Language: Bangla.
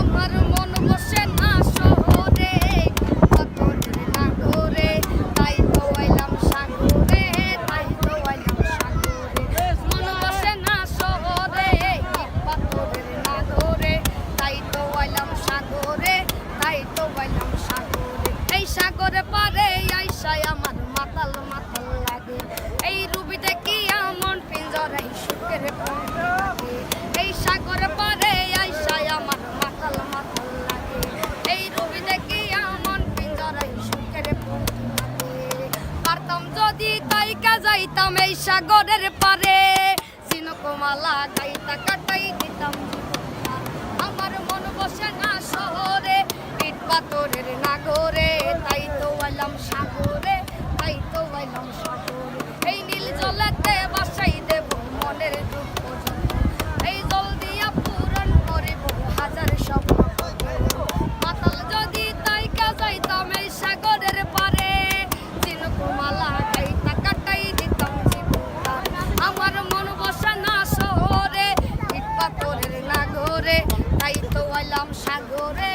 আমার মন বসে না শহরে, পাথরের নাগরে, তাই তো আইলাম সাগরে, তাই তো আইলাম সাগরে। মন বসে না শহরে, পাথরের নাগরে, তাই তো আইলাম সাগরে, তাই তো আইলাম সাগরে। এই সাগরে পারে আইসায় আমার মাতাল মাতাল লাগে, এই রূপী দেখিয়া মন পিঞ্জরে সুখের প্রাণ লাগে। এই সাগরে পারে আইসায় আমার মাতাল মাতাল লাগে, এই রূপী দেখিয়া মন পিঞ্জরে সুখের প্রাণ লাগে। পারতাম যদি তাইকা যাইতাম এই সাগরের পারে, চিনকমালা গাইতা কাটাই দিতাম জীবনটা। আমার মন বসে না শহরে, ইট পাথরের নাগরে, তাই তো আইলাম সাগরে, তাই তো আইলাম সাগরে। এই নীল জলেতে বাসাই দেব মনের দুঃখ যত, এই জল দিয়া পূরণ করিব হাজার স্বপ্ন কত। মাতাল যদি তাইকা যাইতাম এই সাগরের পারে, চিনকমালা গাইতা কাটাই দিতাম জীবনটা। আমার মন বসে না শহরে, ইট পাথরের নাগরে, তাই তো আইলাম সাগরে।